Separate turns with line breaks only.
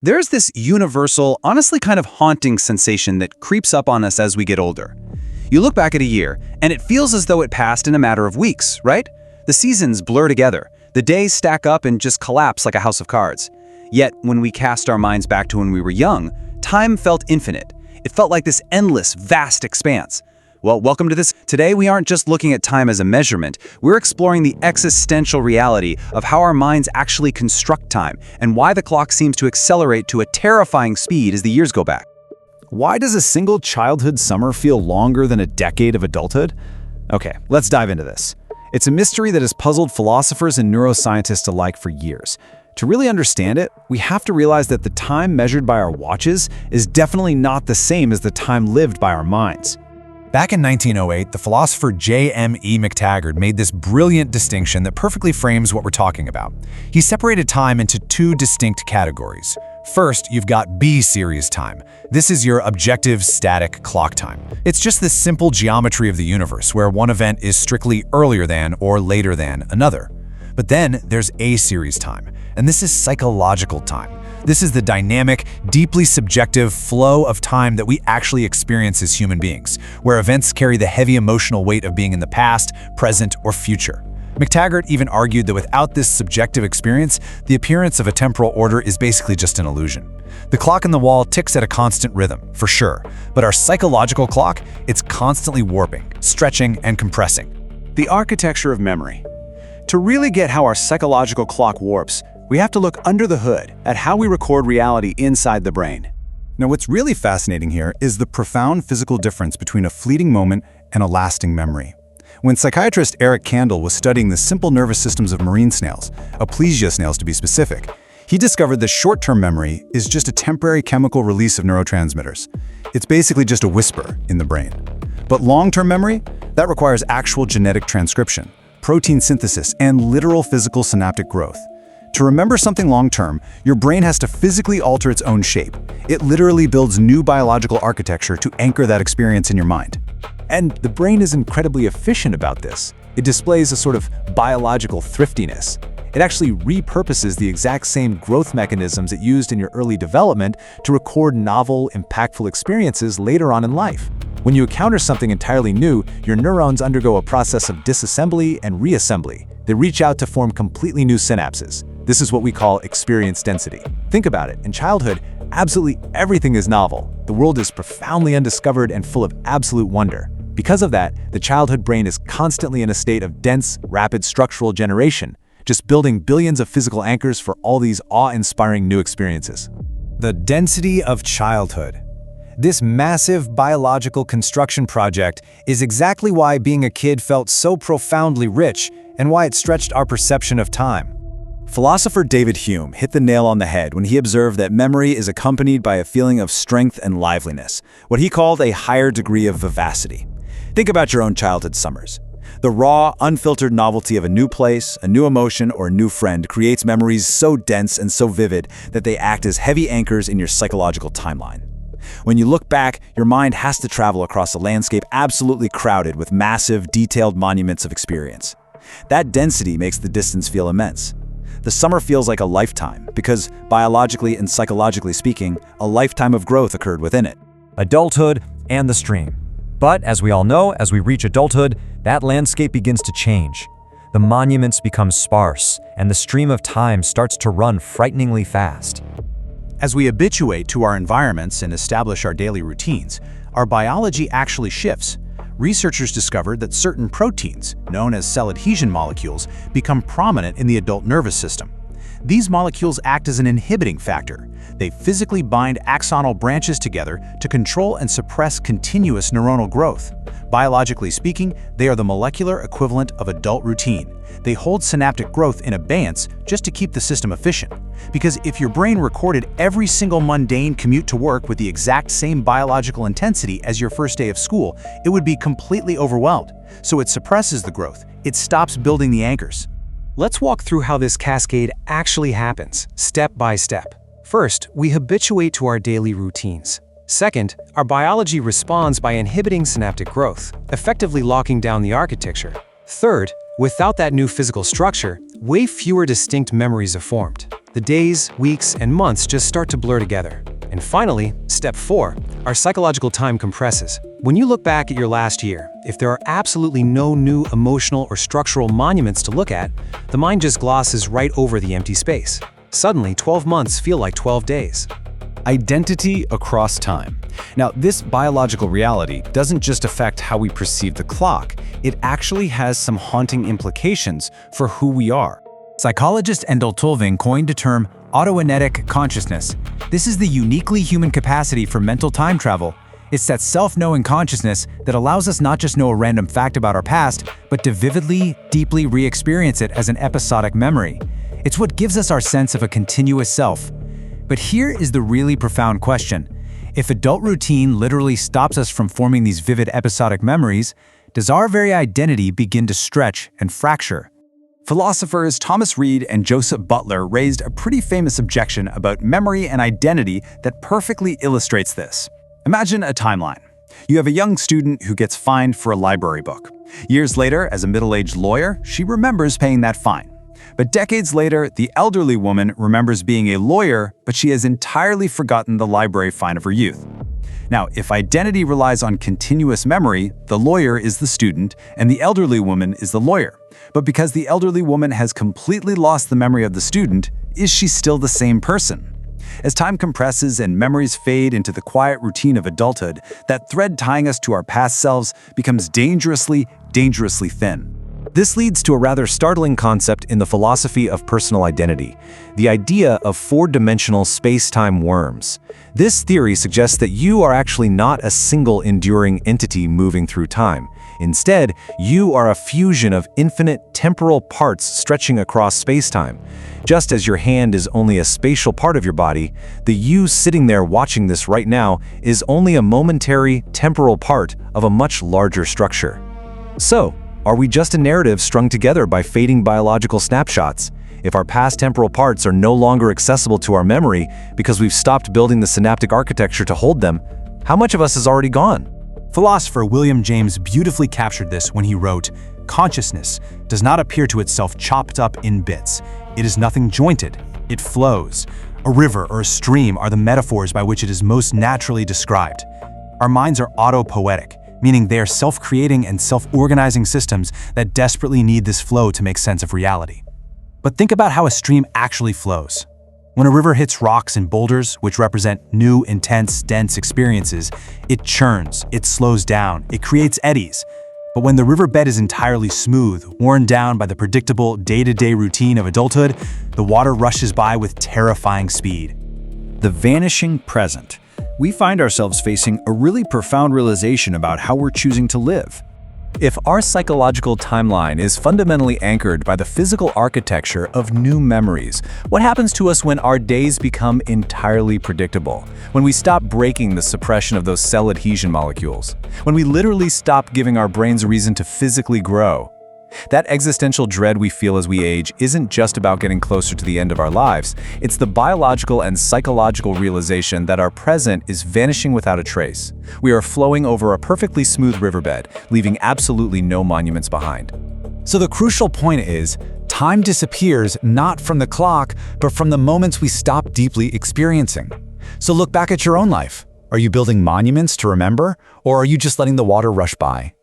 There's this universal, honestly kind of haunting sensation that creeps up on us as we get older. You look back at a year, and it feels as though it passed in a matter of weeks, right? The seasons blur together, the days stack up and just collapse like a house of cards. Yet, when we cast our minds back to when we were young, time felt infinite. It felt like this endless, vast expanse. Well, welcome to this. Today, we aren't just looking at time as a measurement. We're exploring the existential reality of how our minds actually construct time and why the clock seems to accelerate to a terrifying speed as the years go back.
Why does a single childhood summer feel longer than a decade of adulthood? Okay, let's dive into this. It's a mystery that has puzzled philosophers and neuroscientists alike for years. To really understand it, we have to realize that the time measured by our watches is definitely not the same as the time lived by our minds. Back in 1908, the philosopher J.M.E. McTaggart made this brilliant distinction that perfectly frames what we're talking about. He separated time into two distinct categories. First, you've got B-series time. This is your objective, static clock time. It's just this simple geometry of the universe where one event is strictly earlier than or later than another. But then there's A-series time, and this is psychological time. This is the dynamic, deeply subjective flow of time that we actually experience as human beings, where events carry the heavy emotional weight of being in the past, present, or future. McTaggart even argued that without this subjective experience, the appearance of a temporal order is basically just an illusion. The clock on the wall ticks at a constant rhythm, for sure, but our psychological clock, it's constantly warping, stretching, and compressing.
The architecture of memory. To really get how our psychological clock warps, we have to look under the hood at how we record reality inside the brain.
Now, what's really fascinating here is the profound physical difference between a fleeting moment and a lasting memory. When psychiatrist Eric Kandel was studying the simple nervous systems of marine snails, aplysia snails to be specific, he discovered that short-term memory is just a temporary chemical release of neurotransmitters. It's basically just a whisper in the brain. But long-term memory, that requires actual genetic transcription, protein synthesis, and literal physical synaptic growth. To remember something long-term, your brain has to physically alter its own shape. It literally builds new biological architecture to anchor that experience in your mind. And the brain is incredibly efficient about this. It displays a sort of biological thriftiness. It actually repurposes the exact same growth mechanisms it used in your early development to record novel, impactful experiences later on in life. When you encounter something entirely new, your neurons undergo a process of disassembly and reassembly. They reach out to form completely new synapses. This is what we call experience density. Think about it. In childhood, absolutely everything is novel. The world is profoundly undiscovered and full of absolute wonder. Because of that, the childhood brain is constantly in a state of dense, rapid structural generation, just building billions of physical anchors for all these awe-inspiring new experiences. The density of childhood. This massive biological construction project is exactly why being a kid felt so profoundly rich and why it stretched our perception of time. Philosopher David Hume hit the nail on the head when he observed that memory is accompanied by a feeling of strength and liveliness, what he called a higher degree of vivacity. Think about your own childhood summers. The raw, unfiltered novelty of a new place, a new emotion, or a new friend creates memories so dense and so vivid that they act as heavy anchors in your psychological timeline. When you look back, your mind has to travel across a landscape absolutely crowded with massive, detailed monuments of experience. That density makes the distance feel immense. The summer feels like a lifetime because, biologically and psychologically speaking, a lifetime of growth occurred within it.
Adulthood and the stream. But as we all know, as we reach adulthood, that landscape begins to change. The monuments become sparse, and the stream of time starts to run frighteningly fast.
As we habituate to our environments and establish our daily routines, our biology actually shifts. Researchers discovered that certain proteins, known as cell adhesion molecules, become prominent in the adult nervous system. These molecules act as an inhibiting factor. They physically bind axonal branches together to control and suppress continuous neuronal growth. Biologically speaking, they are the molecular equivalent of adult routine. They hold synaptic growth in abeyance just to keep the system efficient. Because if your brain recorded every single mundane commute to work with the exact same biological intensity as your first day of school, it would be completely overwhelmed. So it suppresses the growth. It stops building the anchors.
Let's walk through how this cascade actually happens, step by step. First, we habituate to our daily routines. Second, our biology responds by inhibiting synaptic growth, effectively locking down the architecture. Third, Without that new physical structure, way fewer distinct memories are formed. The days, weeks, and months just start to blur together. And finally, step 4, our psychological time compresses. When you look back at your last year, if there are absolutely no new emotional or structural monuments to look at, the mind just glosses right over the empty space. Suddenly, 12 months feel like 12 days.
Identity across time. Now, this biological reality doesn't just affect how we perceive the clock, it actually has some haunting implications for who we are.
Psychologist Endel Tulving coined the term autoenetic consciousness. This is the uniquely human capacity for mental time travel. It's that self-knowing consciousness that allows us not just know a random fact about our past, but to vividly, deeply re-experience it as an episodic memory. It's what gives us our sense of a continuous self. But here is the really profound question. If adult routine literally stops us from forming these vivid episodic memories, does our very identity begin to stretch and fracture?
Philosophers Thomas Reid and Joseph Butler raised a pretty famous objection about memory and identity that perfectly illustrates this. Imagine a timeline. You have a young student who gets fined for a library book. Years later, as a middle-aged lawyer, she remembers paying that fine. But decades later, the elderly woman remembers being a lawyer, but she has entirely forgotten the library fine of her youth. Now, if identity relies on continuous memory, the lawyer is the student, and the elderly woman is the lawyer. But because the elderly woman has completely lost the memory of the student, is she still the same person? As time compresses and memories fade into the quiet routine of adulthood, that thread tying us to our past selves becomes dangerously thin. This leads to a rather startling concept in the philosophy of personal identity, the idea of four-dimensional space-time worms. This theory suggests that you are actually not a single enduring entity moving through time. Instead, you are a fusion of infinite temporal parts stretching across space-time. Just as your hand is only a spatial part of your body, the you sitting there watching this right now is only a momentary temporal part of a much larger structure. So, are we just a narrative strung together by fading biological snapshots? If our past temporal parts are no longer accessible to our memory because we've stopped building the synaptic architecture to hold them, how much of us is already gone?
Philosopher William James beautifully captured this when he wrote, "Consciousness does not appear to itself chopped up in bits. It is nothing jointed. It flows. A river or a stream are the metaphors by which it is most naturally described. Our minds are autopoetic, meaning they are self-creating and self-organizing systems that desperately need this flow to make sense of reality. But think about how a stream actually flows. When a river hits rocks and boulders, which represent new, intense, dense experiences, it churns, it slows down, it creates eddies. But when the riverbed is entirely smooth, worn down by the predictable day-to-day routine of adulthood, the water rushes by with terrifying speed.
The vanishing present. We find ourselves facing a really profound realization about how we're choosing to live. If our psychological timeline is fundamentally anchored by the physical architecture of new memories, what happens to us when our days become entirely predictable? When we stop breaking the suppression of those cell adhesion molecules? When we literally stop giving our brains a reason to physically grow? That existential dread we feel as we age isn't just about getting closer to the end of our lives. It's the biological and psychological realization that our present is vanishing without a trace. We are flowing over a perfectly smooth riverbed, leaving absolutely no monuments behind.
So the crucial point is, time disappears not from the clock, but from the moments we stop deeply experiencing. So look back at your own life. Are you building monuments to remember, or are you just letting the water rush by?